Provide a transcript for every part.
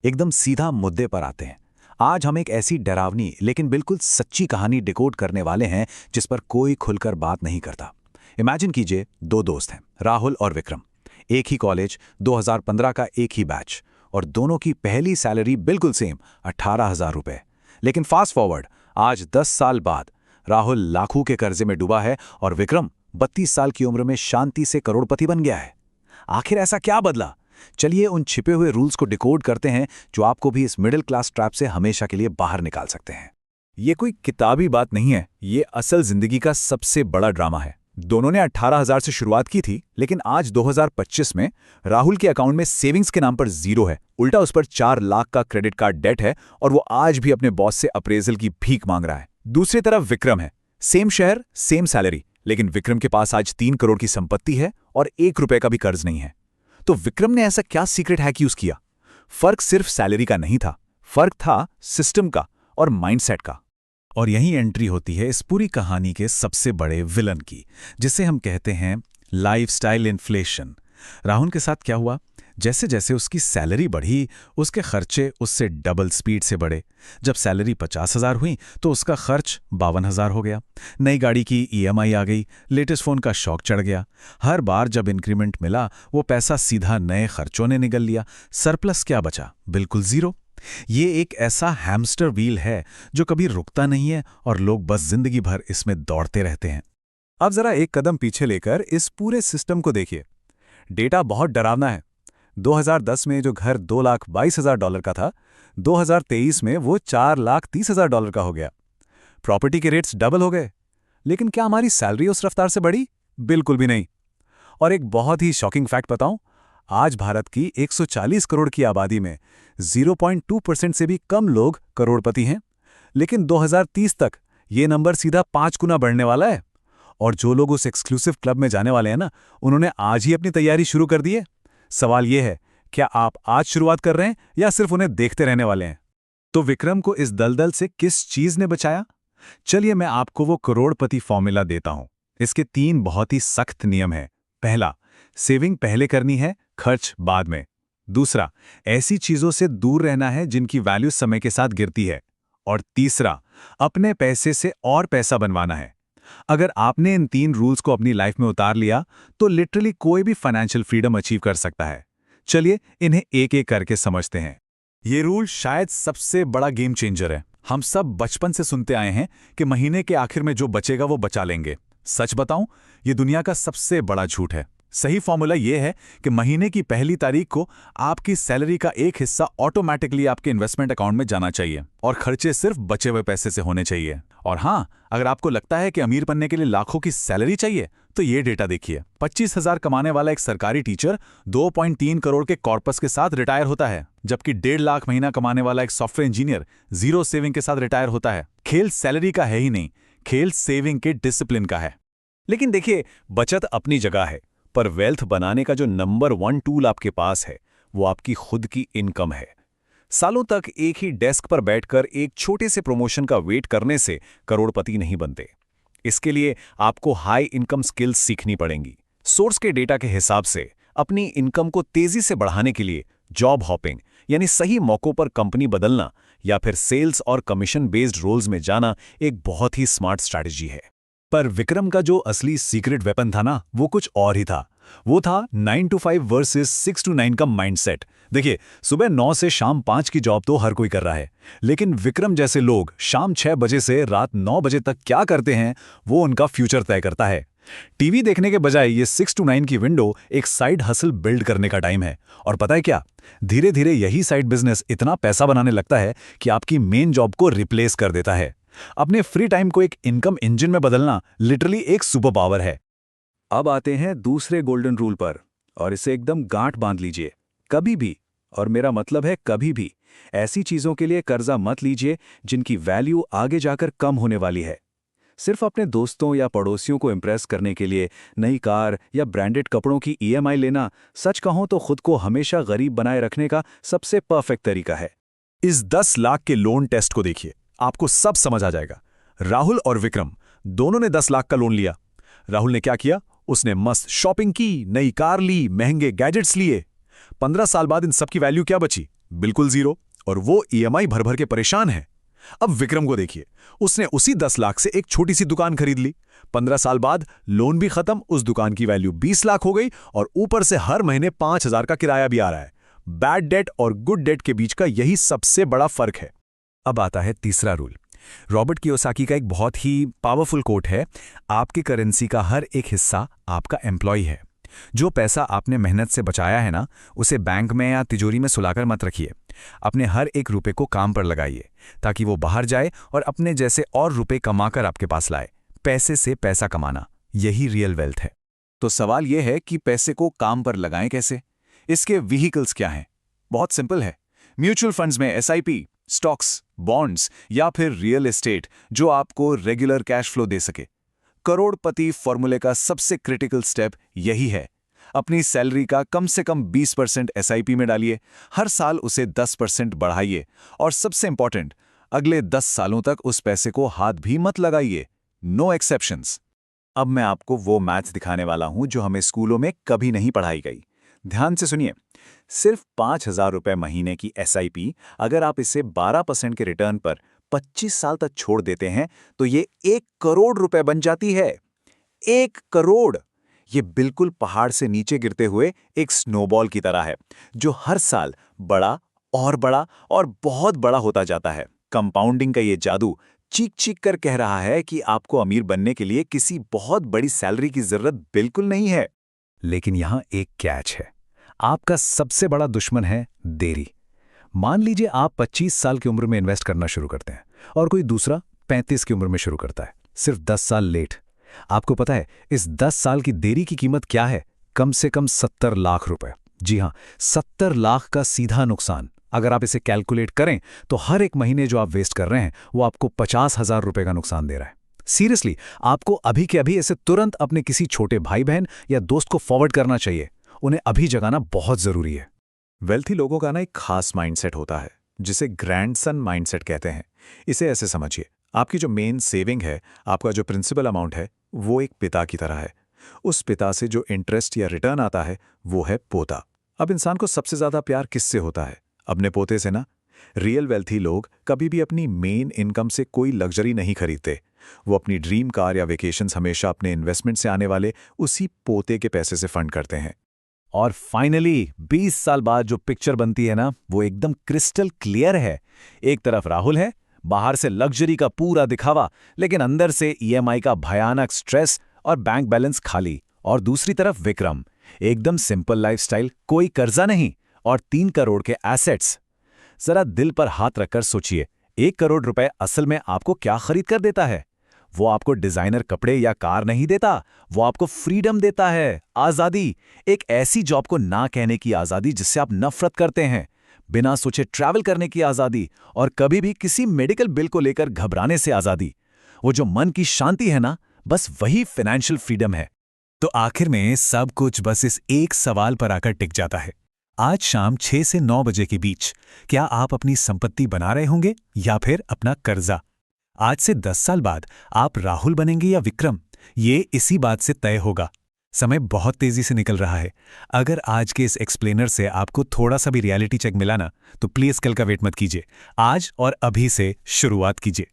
एकदम सीधा मुद्दे पर आते हैं। आज हम एक ऐसी डरावनी लेकिन बिल्कुल सच्ची कहानी डिकोड करने वाले हैं जिस पर कोई खुलकर बात नहीं करता। इमेजिन कीजिए, दो दोस्त हैं, राहुल और विक्रम। एक ही कॉलेज, 2015 का एक ही बैच, और दोनों की पहली सैलरी बिल्कुल सेम, 18,000 रुपए। लेकिन फास्ट फॉरवर्ड, आज 10 साल बाद राहुल लाखों के कर्जे में डूबा है और विक्रम 32 साल की उम्र में शांति से करोड़पति बन गया है। आखिर ऐसा क्या बदला? चलिए उन छिपे हुए रूल्स को डिकोड करते हैं जो आपको भी इस मिडिल क्लास ट्रैप से हमेशा के लिए बाहर निकाल सकते हैं। ये कोई किताबी बात नहीं है, ये असल जिंदगी का सबसे बड़ा ड्रामा है। दोनों ने 18,000 से शुरुआत की थी, लेकिन आज 2025 में राहुल के अकाउंट में सेविंग्स के नाम पर 0 है। उल्टा उस पर 4 लाख का क्रेडिट कार्ड डेट है और वो आज भी अपने बॉस से अप्रेजल की भीख मांग रहा है। दूसरी तरफ विक्रम है, सेम शहर, सेम सैलरी, लेकिन विक्रम के पास आज 3 करोड़ की संपत्ति है और 1 रुपए का भी कर्ज नहीं है। तो विक्रम ने ऐसा क्या सीक्रेट हैक यूज किया? फर्क सिर्फ सैलरी का नहीं था, फर्क था सिस्टम का और माइंडसेट का। और यही एंट्री होती है इस पूरी कहानी के सबसे बड़े विलन की, जिसे हम कहते हैं लाइफस्टाइल इन्फ्लेशन। राहुल के साथ क्या हुआ? जैसे जैसे उसकी सैलरी बढ़ी, उसके खर्चे उससे डबल स्पीड से बढ़े। जब सैलरी 50,000 हुई तो उसका खर्च 52,000 हो गया। नई गाड़ी की ईएमआई आ गई, लेटेस्ट फोन का शौक चढ़ गया। हर बार जब इंक्रीमेंट मिला, वो पैसा सीधा नए खर्चों ने निगल लिया। सरप्लस क्या बचा? बिल्कुल 0। ये एक ऐसा हैमस्टर व्हील है जो कभी रुकता नहीं है और लोग बस जिंदगी भर इसमें दौड़ते रहते हैं। अब जरा एक कदम पीछे लेकर इस पूरे सिस्टम को देखिए। डेटा बहुत डरावना है। 2010 में जो घर $2,22,000 का था, 2023 में वो $4,30,000 का हो गया। प्रॉपर्टी के रेट्स डबल हो गए। लेकिन क्या हमारी सैलरी उस रफ्तार से बढ़ी? बिल्कुल भी नहीं। और एक बहुत ही शॉकिंग फैक्ट बताऊं, आज भारत की 140 करोड़ की आबादी में 0.2% से भी कम लोग करोड़पति हैं। लेकिन 2030 तक ये नंबर सीधा 5 गुना बढ़ने वाला है। और जो लोग उस एक्सक्लूसिव क्लब में जाने वाले हैं ना, उन्होंने आज ही अपनी तैयारी शुरू कर दी है। सवाल यह है, क्या आप आज शुरुआत कर रहे हैं या सिर्फ उन्हें देखते रहने वाले हैं? तो विक्रम को इस दलदल से किस चीज ने बचाया? चलिए मैं आपको वो करोड़पति फॉर्मूला देता हूं। इसके 3 बहुत ही सख्त नियम हैं। पहला, सेविंग पहले करनी है, खर्च बाद में। दूसरा, ऐसी चीजों से दूर रहना है जिनकी वैल्यू समय के साथ गिरती है। और तीसरा, अपने पैसे से और पैसा बनवाना है। अगर आपने इन 3 रूल्स को अपनी लाइफ में उतार लिया तो लिटरली कोई भी फाइनेंशियल फ्रीडम अचीव कर सकता है। चलिए इन्हें एक एक करके समझते हैं। ये रूल शायद सबसे बड़ा गेम चेंजर है। हम सब बचपन से सुनते आए हैं कि महीने के आखिर में जो बचेगा वो बचा लेंगे। सच बताऊं, ये दुनिया का सबसे बड़ा झूठ है। सही फॉर्मूला यह है कि महीने की पहली तारीख को आपकी सैलरी का एक हिस्सा ऑटोमैटिकली आपके इन्वेस्टमेंट अकाउंट में जाना चाहिए और खर्चे सिर्फ बचे हुए पैसे से होने चाहिए। और हाँ, अगर आपको लगता है कि अमीर बनने के लिए लाखों की सैलरी चाहिए तो ये डेटा देखिए। 25,000 कमाने वाला एक सरकारी टीचर 2.3 करोड़ के कॉर्पस के साथ रिटायर होता है, जबकि 1.5 लाख महीना कमाने वाला एक सॉफ्टवेयर इंजीनियर 0 सेविंग के साथ रिटायर होता है। खेल सैलरी का है ही नहीं, खेल सेविंग के डिसिप्लिन का है। लेकिन देखिए, बचत अपनी जगह है, पर वेल्थ बनाने का जो नंबर 1 टूल आपके पास है वो आपकी खुद की इनकम है। सालों तक एक ही डेस्क पर बैठकर एक छोटे से प्रमोशन का वेट करने से करोड़पति नहीं बनते। इसके लिए आपको हाई इनकम स्किल्स सीखनी पड़ेंगी। सोर्स के डेटा के हिसाब से अपनी इनकम को तेजी से बढ़ाने के लिए जॉब हॉपिंग, यानी सही मौकों पर कंपनी बदलना या फिर सेल्स और कमीशन बेस्ड रोल्स में जाना एक बहुत ही स्मार्ट स्ट्रैटेजी है। पर विक्रम का जो असली सीक्रेट वेपन था ना, वो कुछ और ही था। वो था 9 to 5 वर्सेस 6 to 9 का माइंडसेट। देखिए, सुबह 9 से शाम 5 की जॉब तो हर कोई कर रहा है, लेकिन विक्रम जैसे लोग शाम 6 बजे से रात 9 बजे तक क्या करते हैं, वो उनका फ्यूचर तय करता है। टीवी देखने के बजाय ये 6 to 9 की विंडो एक साइड हसल बिल्ड करने का टाइम है। और पता है क्या, धीरे धीरे यही साइड बिजनेस इतना पैसा बनाने लगता है कि आपकी मेन जॉब को रिप्लेस कर देता है। अपने फ्री टाइम को एक इनकम इंजन में बदलना लिटरली एक सुपर पावर है। अब आते हैं दूसरे गोल्डन रूल पर, और इसे एकदम गांठ बांध लीजिए। कभी भी, और मेरा मतलब है कभी भी, ऐसी चीजों के लिए कर्जा मत लीजिए जिनकी वैल्यू आगे जाकर कम होने वाली है। सिर्फ अपने दोस्तों या पड़ोसियों को इम्प्रेस करने के लिए नई कार या ब्रांडेड कपड़ों की ईएमआई लेना, सच कहूं तो खुद को हमेशा गरीब बनाए रखने का सबसे परफेक्ट तरीका है। इस 10 लाख के लोन टेस्ट को देखिए, आपको सब समझ आ जाएगा। राहुल और विक्रम दोनों ने 10 लाख का लोन लिया। राहुल ने क्या किया? उसने मस्त शॉपिंग की, नई कार ली, महंगे गैजेट्स लिए। 15 साल बाद इन सब की वैल्यू क्या बची? बिल्कुल जीरो, और वो ईएमआई भर भर के परेशान है। अब विक्रम को देखिए, उसने उसी 10 लाख से एक छोटी सी दुकान खरीद ली। 15 साल बाद लोन भी खत्म, उस दुकान की वैल्यू 20 लाख हो गई और ऊपर से हर महीने 5,000 का किराया भी आ रहा है। बैड डेट और गुड डेट के बीच का यही सबसे बड़ा फर्क है। अब आता है तीसरा रूल। रॉबर्ट कियोसाकी का एक बहुत ही पावरफुल कोट है, आपकी करेंसी का हर एक हिस्सा आपका एम्प्लॉय है। जो पैसा आपने मेहनत से बचाया है ना, उसे बैंक में या तिजोरी में सुलाकर मत रखिए। अपने हर एक रुपए को काम पर लगाइए ताकि वो बाहर जाए और अपने जैसे और रुपए कमाकर आपके पास लाए। पैसे से पैसा कमाना, यही रियल वेल्थ है। तो सवाल यह है कि पैसे को काम पर लगाएं कैसे? इसके व्हीकल्स क्या हैं? बहुत सिंपल है। म्यूचुअल फंड्स में एसआईपी, स्टॉक्स, बॉन्ड्स या फिर रियल एस्टेट जो आपको रेगुलर कैश फ्लो दे सके। करोड़पति फॉर्मूले का सबसे क्रिटिकल स्टेप यही है। अपनी सैलरी का कम से कम 20% एसआईपी में डालिए, हर साल उसे 10% बढ़ाइए और सबसे इंपॉर्टेंट, अगले 10 सालों तक उस पैसे को हाथ भी मत लगाइए। No exceptions. अब मैं आपको वो मैथ्स दिखाने वाला हूं जो हमें स्कूलों में कभी नहीं पढ़ाई गई। ध्यान से सुनिए। सिर्फ 5,000 रुपए महीने की एसआईपी, अगर आप इसे 12% के रिटर्न पर 25 साल तक छोड़ देते हैं तो ये 1 करोड़ रुपए बन जाती है। 1 करोड़! ये बिल्कुल पहाड़ से नीचे गिरते हुए एक स्नोबॉल की तरह है, जो हर साल बड़ा और बहुत बड़ा होता जाता है। कंपाउंडिंग का ये जादू चीख चीख कर कह रहा है कि आपको अमीर बनने के लिए किसी बहुत बड़ी सैलरी की जरूरत बिल्कुल नहीं है। लेकिन यहां एक कैच है। आपका सबसे बड़ा दुश्मन है देरी। मान लीजिए आप 25 साल की उम्र में इन्वेस्ट करना शुरू करते हैं और कोई दूसरा 35 की उम्र में शुरू करता है, सिर्फ 10 साल लेट। आपको पता है इस 10 साल की देरी की कीमत क्या है? कम से कम 70 लाख रुपए। जी हां, 70 लाख का सीधा नुकसान। अगर आप इसे कैलकुलेट करें तो हर एक महीने जो आप वेस्ट कर रहे हैं वो आपको 50,000 रुपए का नुकसान दे रहा है। सीरियसली, आपको अभी के अभी इसे तुरंत अपने किसी छोटे भाई बहन या दोस्त को फॉरवर्ड करना चाहिए। उन्हें अभी जगाना बहुत जरूरी है। वेल्थी लोगों का ना एक खास माइंडसेट होता है जिसे ग्रैंडसन माइंडसेट कहते हैं। इसे ऐसे समझिए, आपकी जो मेन सेविंग है, आपका जो प्रिंसिपल अमाउंट है, वो एक पिता की तरह है। उस पिता से जो इंटरेस्ट या रिटर्न आता है वो है पोता। अब इंसान को सबसे ज्यादा प्यार किससे होता है? अपने पोते से ना। रियल वेल्थी लोग कभी भी अपनी मेन इनकम से कोई लग्जरी नहीं खरीदते। वो अपनी ड्रीम कार या वेकेशंस हमेशा अपने इन्वेस्टमेंट से आने वाले उसी पोते के पैसे से फंड करते हैं। और फाइनली 20 साल बाद जो पिक्चर बनती है ना, वो एकदम क्रिस्टल क्लियर है। एक तरफ राहुल है, बाहर से लग्जरी का पूरा दिखावा, लेकिन अंदर से ईएमआई का भयानक स्ट्रेस और बैंक बैलेंस खाली। और दूसरी तरफ विक्रम, एकदम सिंपल लाइफस्टाइल, कोई कर्जा नहीं और 3 करोड़ के एसेट्स। जरा दिल पर हाथ रखकर सोचिए, 1 करोड़ रुपए असल में आपको क्या खरीद कर देता है? वो आपको डिजाइनर कपड़े या कार नहीं देता, वो आपको फ्रीडम देता है, आजादी। एक ऐसी जॉब को ना कहने की आजादी जिससे आप नफरत करते हैं, बिना सोचे ट्रैवल करने की आजादी और कभी भी किसी मेडिकल बिल को लेकर घबराने से आजादी। वो जो मन की शांति है ना, बस वही फाइनेंशियल फ्रीडम है। तो आखिर में सब कुछ बस इस एक सवाल पर आकर टिक जाता है। आज शाम 6 से 9 बजे के बीच क्या आप अपनी संपत्ति बना रहे होंगे या फिर अपना कर्जा? आज से 10 साल बाद आप राहुल बनेंगे या विक्रम, ये इसी बात से तय होगा। समय बहुत तेजी से निकल रहा है। अगर आज के इस एक्सप्लेनर से आपको थोड़ा सा भी रियलिटी चेक मिला ना, तो प्लीज कल का वेट मत कीजिए, आज और अभी से शुरुआत कीजिए।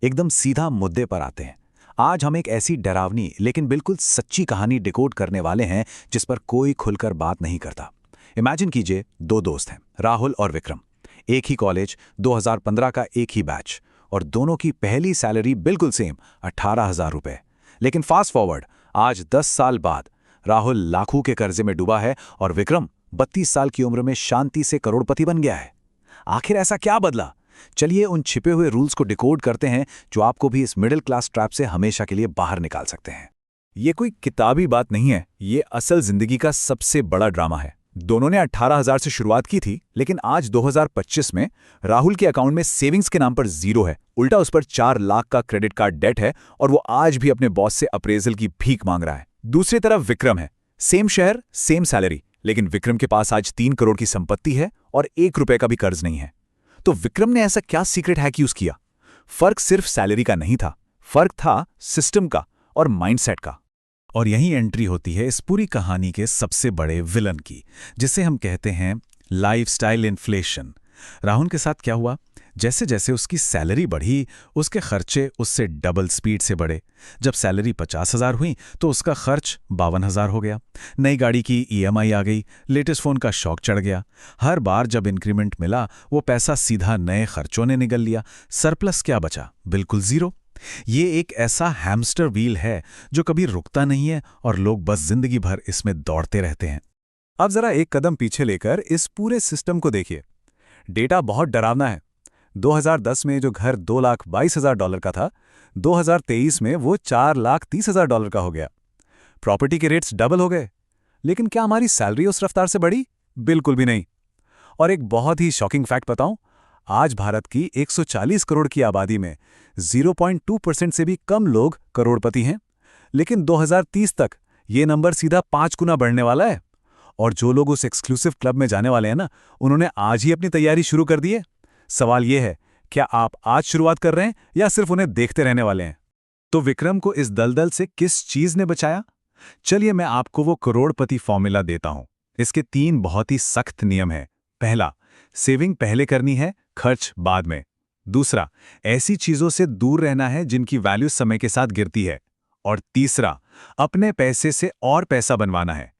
एकदम सीधा मुद्दे पर आते हैं। आज हम एक ऐसी डरावनी लेकिन बिल्कुल सच्ची कहानी डिकोड करने वाले हैं जिस पर कोई खुलकर बात नहीं करता। इमेजिन कीजिए, 2 दोस्त हैं, राहुल और विक्रम। एक ही कॉलेज, 2015 का एक ही बैच, और दोनों की पहली सैलरी बिल्कुल सेम, 18,000 रुपए। लेकिन फास्ट फॉरवर्ड, आज 10 साल बाद राहुल लाखों के कर्जे में डूबा है और विक्रम 32 साल की उम्र में शांति से करोड़पति बन गया है। आखिर ऐसा क्या बदला? चलिए उन छिपे हुए रूल्स को डिकोड करते हैं जो आपको भी इस मिडिल क्लास ट्रैप से हमेशा के लिए बाहर निकाल सकते हैं। ये कोई किताबी बात नहीं है, ये असल जिंदगी का सबसे बड़ा ड्रामा है। दोनों ने 18,000 से शुरुआत की थी, लेकिन आज 2025 में राहुल के अकाउंट में सेविंग्स के नाम पर 0 है। उल्टा उस पर 4 लाख का क्रेडिट कार्ड डेट है और वो आज भी अपने बॉस से अप्रेजल की भीख मांग रहा है। दूसरी तरफ विक्रम है, सेम शहर, सेम सैलरी, लेकिन विक्रम के पास आज 3 करोड़ की संपत्ति है और 1 रुपए का भी कर्ज नहीं है। तो विक्रम ने ऐसा क्या सीक्रेट हैक यूज किया? फर्क सिर्फ सैलरी का नहीं था, फर्क था सिस्टम का और माइंडसेट का। और यही एंट्री होती है इस पूरी कहानी के सबसे बड़े विलन की, जिसे हम कहते हैं लाइफस्टाइल इन्फ्लेशन। राहुल के साथ क्या हुआ? जैसे जैसे उसकी सैलरी बढ़ी, उसके खर्चे उससे डबल स्पीड से बढ़े। जब सैलरी 50,000 हुई तो उसका खर्च 52,000 हो गया। नई गाड़ी की ईएमआई आ गई, लेटेस्ट फोन का शौक चढ़ गया। हर बार जब इंक्रीमेंट मिला, वो पैसा सीधा नए खर्चों ने निगल लिया। सरप्लस क्या बचा? बिल्कुल जीरो। ये एक ऐसा हैमस्टर व्हील है जो कभी रुकता नहीं है और लोग बस जिंदगी भर इसमें दौड़ते रहते हैं। अब जरा एक कदम पीछे लेकर इस पूरे सिस्टम को देखिए। डेटा बहुत डरावना है। 2010 में जो घर $2,22,000 का था, 2023 में वो $4,30,000 का हो गया। प्रॉपर्टी के रेट्स डबल हो गए। लेकिन क्या हमारी सैलरी उस रफ्तार से बढ़ी? बिल्कुल भी नहीं। और एक बहुत ही शॉकिंग फैक्ट बताऊं, आज भारत की 140 करोड़ की आबादी में 0.2% से भी कम लोग करोड़पति हैं। लेकिन 2030 तक ये नंबर सीधा 5 गुना बढ़ने वाला है। और जो लोग उस एक्सक्लूसिव क्लब में जाने वाले हैं ना, उन्होंने आज ही अपनी तैयारी शुरू कर दी है। सवाल यह है, क्या आप आज शुरुआत कर रहे हैं या सिर्फ उन्हें देखते रहने वाले हैं? तो विक्रम को इस दलदल से किस चीज ने बचाया? चलिए मैं आपको वो करोड़पति फॉर्मूला देता हूं। इसके 3 बहुत ही सख्त नियम हैं। पहला, सेविंग पहले करनी है, खर्च बाद में। दूसरा, ऐसी चीजों से दूर रहना है जिनकी वैल्यू समय के साथ गिरती है। और तीसरा, अपने पैसे से और पैसा बनवाना है।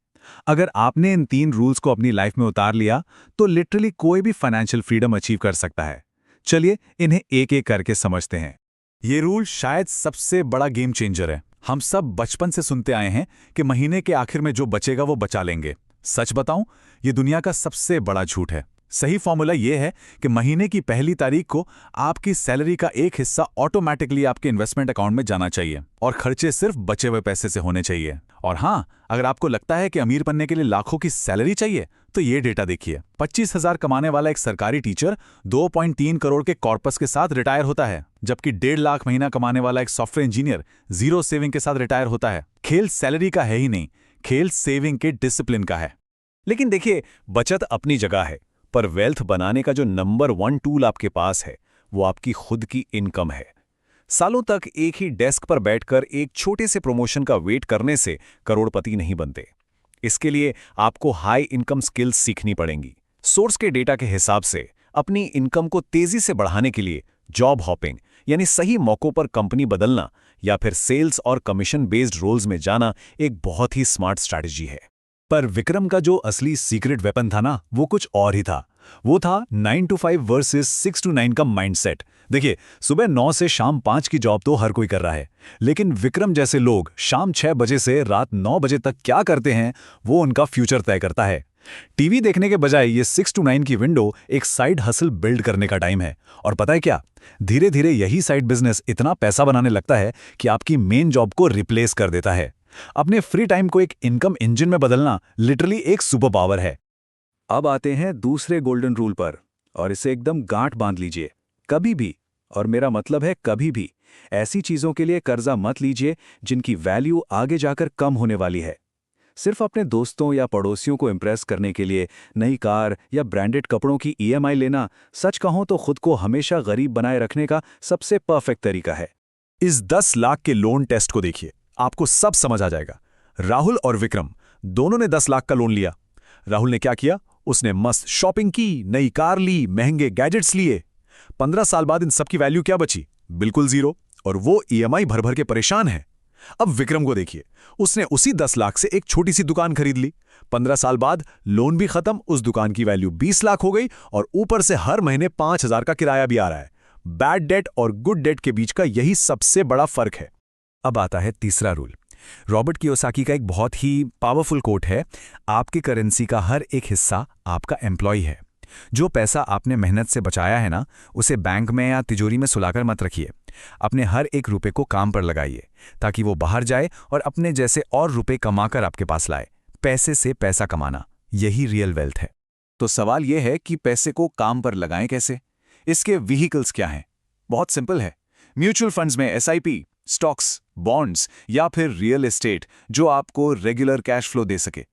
अगर आपने इन 3 रूल्स को अपनी लाइफ में उतार लिया तो लिटरली कोई भी फाइनेंशियल फ्रीडम अचीव कर सकता है। चलिए इन्हें एक एक करके समझते हैं। ये रूल शायद सबसे बड़ा गेम चेंजर है। हम सब बचपन से सुनते आए हैं कि महीने के आखिर में जो बचेगा वो बचा लेंगे। सच बताऊं, ये दुनिया का सबसे बड़ा झूठ है। सही फॉर्मूला ये है कि महीने की पहली तारीख को आपकी सैलरी का एक हिस्सा ऑटोमेटिकली आपके इन्वेस्टमेंट अकाउंट में जाना चाहिए और खर्चे सिर्फ बचे हुए पैसे से होने चाहिए। और हाँ, अगर आपको लगता है कि अमीर बनने के लिए लाखों की सैलरी चाहिए तो ये डेटा देखिए। 25,000 कमाने वाला एक सरकारी टीचर 2.3 करोड़ के कॉर्पस के साथ रिटायर होता है, जबकि 1.5 लाख महीना कमाने वाला एक सॉफ्टवेयर इंजीनियर 0 सेविंग के साथ रिटायर होता है। खेल सैलरी का है ही नहीं, खेल सेविंग के डिसिप्लिन का है। लेकिन देखिए, बचत अपनी जगह है, पर वेल्थ बनाने का जो नंबर 1 टूल आपके पास है वो आपकी खुद की इनकम है। सालों तक एक ही डेस्क पर बैठकर एक छोटे से प्रमोशन का वेट करने से करोड़पति नहीं बनते। इसके लिए आपको हाई इनकम स्किल्स सीखनी पड़ेंगी। सोर्स के डेटा के हिसाब से अपनी इनकम को तेजी से बढ़ाने के लिए जॉब हॉपिंग यानी सही मौकों पर कंपनी बदलना या फिर सेल्स और कमीशन बेस्ड रोल्स में जाना एक बहुत ही स्मार्ट स्ट्रैटेजी है। पर विक्रम का जो असली सीक्रेट वेपन था ना, वो कुछ और ही था। वो था 9 to 5 वर्सेस 6 to 9 का माइंडसेट। देखिए, सुबह 9 से शाम 5 की जॉब तो हर कोई कर रहा है, लेकिन विक्रम जैसे लोग शाम 6 बजे से रात 9 बजे तक क्या करते हैं, वो उनका फ्यूचर तय करता है। टीवी देखने के बजाय ये 6 to 9 की विंडो एक साइड हसल बिल्ड करने का टाइम है। और पता है क्या, धीरे धीरे यही साइड बिजनेस इतना पैसा बनाने लगता है कि आपकी मेन जॉब को रिप्लेस कर देता है। अपने फ्री टाइम को एक इनकम इंजन में बदलना लिटरली एक सुपर पावर है। अब आते हैं दूसरे गोल्डन रूल पर, और इसे एकदम गांठ बांध लीजिए। कभी भी, और मेरा मतलब है कभी भी, ऐसी चीजों के लिए कर्जा मत लीजिए जिनकी वैल्यू आगे जाकर कम होने वाली है। सिर्फ अपने दोस्तों या पड़ोसियों को इम्प्रेस करने के लिए नई कार या ब्रांडेड कपड़ों की ईएमआई लेना, सच कहूं तो खुद को हमेशा गरीब बनाए रखने का सबसे परफेक्ट तरीका है। इस 10 लाख के लोन टेस्ट को देखिए, आपको सब समझ आ जाएगा। राहुल और विक्रम दोनों ने 10 लाख का लोन लिया। राहुल ने क्या किया? उसने मस्त शॉपिंग की, नई कार ली, महंगे गैजेट्स लिए। 15 साल बाद इन सब की वैल्यू क्या बची? बिल्कुल जीरो। और वो ईएमआई भर भर के परेशान है। अब विक्रम को देखिए, उसने उसी 10 लाख से एक छोटी सी दुकान खरीद ली। 15 साल बाद लोन भी खत्म, उस दुकान की वैल्यू 20 लाख हो गई और ऊपर से हर महीने 5,000 का किराया भी आ रहा है। बैड डेट और गुड डेट के बीच का यही सबसे बड़ा फर्क है। अब आता है तीसरा रूल। रॉबर्ट कियोसाकी का एक बहुत ही पावरफुल कोट है, आपकी करेंसी का हर एक हिस्सा आपका एम्प्लॉय है। जो पैसा आपने मेहनत से बचाया है ना, उसे बैंक में या तिजोरी में सुलाकर मत रखिए। अपने हर एक रुपए को काम पर लगाइए ताकि वो बाहर जाए और अपने जैसे और रुपए कमाकर आपके पास लाए। पैसे से पैसा कमाना, यही रियल वेल्थ है। तो सवाल यह है कि पैसे को काम पर लगाएं कैसे? इसके व्हीकल्स क्या हैं? बहुत सिंपल है। म्यूचुअल फंड्स में एसआईपी, स्टॉक्स, बॉन्ड्स या फिर रियल एस्टेट जो आपको रेगुलर कैश फ्लो दे सके।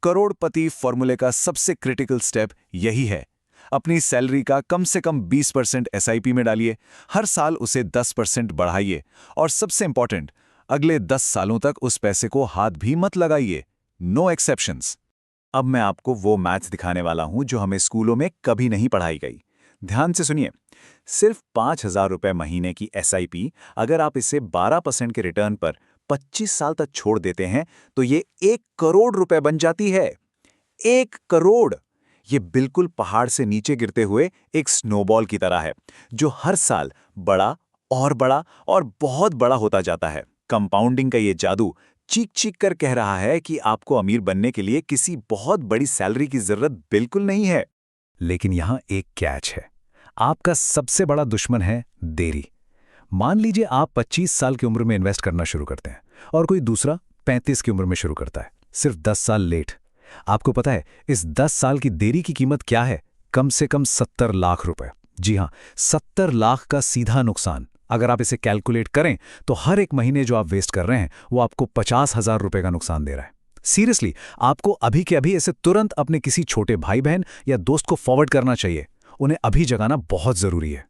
करोड़पति फॉर्मूले का सबसे क्रिटिकल स्टेप यही है। अपनी सैलरी का कम से कम 20% एसआईपी में डालिए, हर साल उसे 10% बढ़ाइए और सबसे इंपॉर्टेंट, अगले 10 सालों तक उस पैसे को हाथ भी मत लगाइए। No exceptions. अब मैं आपको वो मैथ्स दिखाने वाला हूं जो हमें स्कूलों में कभी नहीं पढ़ाई गई। ध्यान से सुनिए। सिर्फ 5,000 रुपए महीने की SIP, अगर आप इसे 12% के रिटर्न पर 25 साल तक छोड़ देते हैं तो ये 1 करोड़ रुपए बन जाती है। 1 करोड़! ये बिल्कुल पहाड़ से नीचे गिरते हुए एक स्नोबॉल की तरह है, जो हर साल बड़ा और बहुत बड़ा होता जाता है। कंपाउंडिंग का ये जादू चीख चीख कर कह रहा है कि आपको अमीर बनने के लिए किसी बहुत बड़ी सैलरी की जरूरत बिल्कुल नहीं है। लेकिन यहां एक कैच है। आपका सबसे बड़ा दुश्मन है देरी। मान लीजिए आप 25 साल की उम्र में इन्वेस्ट करना शुरू करते हैं और कोई दूसरा 35 की उम्र में शुरू करता है, सिर्फ 10 साल लेट। आपको पता है इस 10 साल की देरी की कीमत क्या है? कम से कम 70 लाख रुपए। जी हां, 70 लाख का सीधा नुकसान। अगर आप इसे कैलकुलेट करें तो हर एक महीने जो आप वेस्ट कर रहे हैं वो आपको 50,000 रुपए का नुकसान दे रहा है। सीरियसली, आपको अभी के अभी इसे तुरंत अपने किसी छोटे भाई बहन या दोस्त को फॉरवर्ड करना चाहिए। उन्हें अभी जगाना बहुत जरूरी है।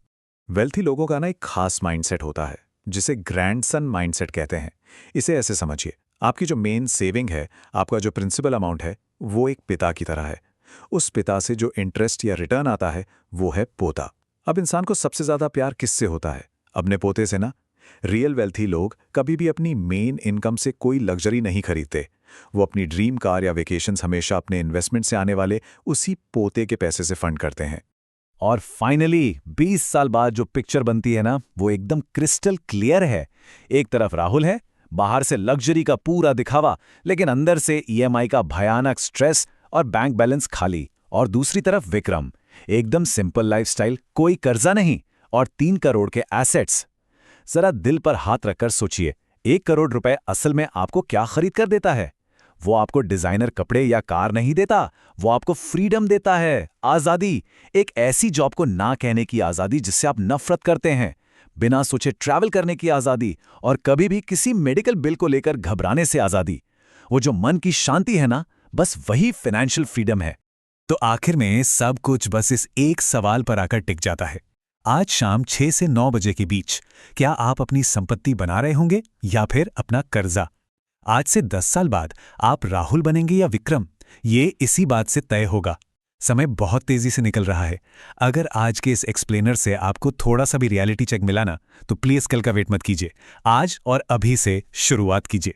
वेल्थी लोगों का ना एक खास माइंडसेट होता है, जिसे ग्रैंडसन माइंडसेट कहते हैं। इसे ऐसे समझिए, आपकी जो मेन सेविंग है, आपका जो प्रिंसिपल अमाउंट है, वो एक पिता की तरह है। उस पिता से जो इंटरेस्ट या रिटर्न आता है वो है पोता। अब इंसान को सबसे ज्यादा प्यार किससे होता है? अपने पोते से ना। रियल वेल्थी लोग कभी भी अपनी मेन इनकम से कोई लग्जरी नहीं खरीदते। वो अपनी ड्रीम कार या वेकेशंस हमेशा अपने इन्वेस्टमेंट से आने वाले उसी पोते के पैसे से फंड करते हैं। और फाइनली 20 साल बाद जो पिक्चर बनती है ना, वो एकदम क्रिस्टल क्लियर है। एक तरफ राहुल है, बाहर से लग्जरी का पूरा दिखावा, लेकिन अंदर से EMI का भयानक स्ट्रेस और बैंक बैलेंस खाली। और दूसरी तरफ विक्रम, एकदम सिंपल लाइफस्टाइल, कोई कर्जा नहीं और 3 करोड़ के एसेट्स। जरा दिल पर हाथ रखकर सोचिए, 1 करोड़ रुपए असल में आपको क्या खरीद कर देता है? वो आपको डिजाइनर कपड़े या कार नहीं देता, वो आपको फ्रीडम देता है, आजादी। एक ऐसी जॉब को ना कहने की आजादी जिससे आप नफरत करते हैं, बिना सोचे ट्रैवल करने की आजादी, और कभी भी किसी मेडिकल बिल को लेकर घबराने से आजादी। वो जो मन की शांति है ना, बस वही फाइनेंशियल फ्रीडम है। तो आखिर में सब कुछ बस इस एक सवाल पर आकर टिक जाता है। आज शाम 6 से 9 बजे के बीच क्या आप अपनी संपत्ति बना रहे होंगे या फिर अपना कर्जा? आज से 10 साल बाद आप राहुल बनेंगे या विक्रम, ये इसी बात से तय होगा। समय बहुत तेजी से निकल रहा है। अगर आज के इस एक्सप्लेनर से आपको थोड़ा सा भी रियलिटी चेक मिला ना, तो प्लीज कल का वेट मत कीजिए, आज और अभी से शुरुआत कीजिए।